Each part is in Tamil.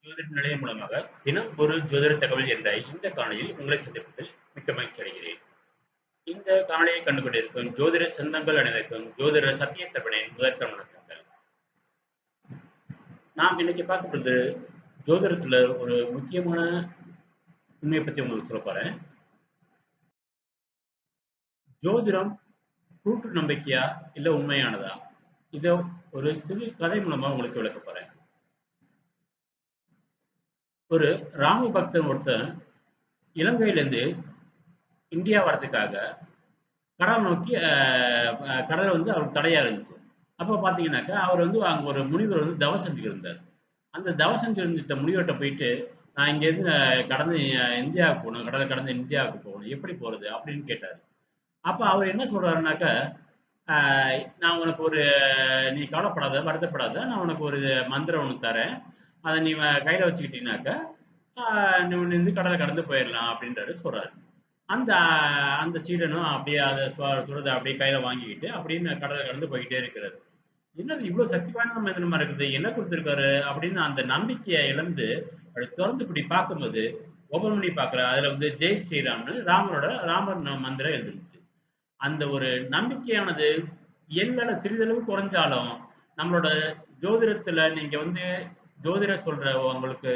ஜோதிட நிலையம் மூலமாக தினம் ஒரு ஜோதிட தகவல் என்ற இந்த காணொளியில் உங்களை சந்திப்பதில் மிக்க மகிழ்ச்சி அடைகிறேன். இந்த காணொளியை கண்டு கொண்டிருக்கும் ஜோதிட சொந்தங்கள் அனைவருக்கும் ஜோதிடர் சத்திய சர்வனின் முதற்கண் வணக்கங்கள். நாம் இன்னைக்கு பார்க்க போறது ஜோதிடத்துல ஒரு முக்கியமான உண்மையை பத்தி உங்களுக்கு சொல்ல போறேன். ஜோதிடம் கூட்டு நம்பிக்கையா இல்ல உண்மையானதா? இத ஒரு சிறு கதை மூலமா உங்களுக்கு விளக்க போறேன். ஒரு ராம பக்தன் ஒருத்தன் இலங்கையிலிருந்து இந்தியா வரதுக்காக கடல் நோக்கி கடல் வந்து அவருக்கு தடையா இருந்துச்சு. அப்ப பாத்தீங்கன்னாக்கா அவர் வந்து அங்க ஒரு முனிவர் வந்து தவம் செஞ்சுட்டு இருந்தார். அந்த தவம் செஞ்சிருந்த முனிவர்கிட்ட போயிட்டு நான் இங்க இருந்து கடந்து இந்தியாவுக்கு போகணும், கடலை கடந்து இந்தியாவுக்கு போகணும், எப்படி போறது அப்படின்னு கேட்டாரு. அப்ப அவர் என்ன சொல்றாருனாக்கா, நான் உனக்கு ஒரு நீ கவலைப்படாத, வருத்தப்படாத, நான் உனக்கு ஒரு மந்திரம் ஒண்ணு தரேன், அதை நீ கையில வச்சுக்கிட்டீங்கன்னாக்கா நீ வந்து கடலை கடந்து போயிடலாம் அப்படின்றாரு சொல்றாரு. அந்த அந்த சீடனும் அப்படியே அதை சுரதை அப்படியே கையில வாங்கிக்கிட்டு அப்படின்னு கடலை கடந்து போய்கிட்டே இருக்கிறாரு. என்னது இவ்வளவு சக்தி வாய்ந்த மனிதனமா இருக்குது, என்ன கொடுத்திருக்காரு அப்படின்னு அந்த நம்பிக்கையை இழந்து அப்படி திறந்து இப்படி பார்க்கும்போது ஓபன் பண்ணி பார்க்கிற அதுல வந்து ஜெய் ஸ்ரீராம்னு ராமர் மந்திரம் எழுதிருச்சு. அந்த ஒரு நம்பிக்கையானது எல்ல சிறிதளவு குறைஞ்சாலும் நம்மளோட ஜோதிடத்துல நீங்க வந்து ஜோதிடர் சொல்ற உங்களுக்கு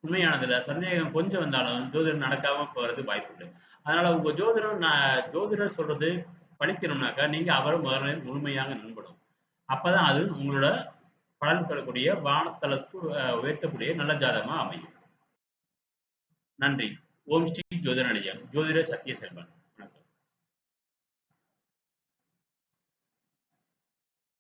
உண்மையானதுல சந்தேகம் கொஞ்சம் வந்தாலும் ஜோதிடம் நடக்காம போறது வாய்ப்பு உண்டு. அதனால உங்க ஜோதிடர் சொல்றது பழிக்கணும்னாக்கா நீங்க அவரை முதல்ல முழுமையாக நம்பணும். அப்பதான் அது உங்களோட பலன் பெறக்கூடிய வானத்தளத்துக்கு உயர்த்தக்கூடிய நல்ல ஜாதகமா அமையும். நன்றி. ஓம் ஸ்ரீ ஜோதிட நிலையம் ஜோதிட சத்திய செல்வன்.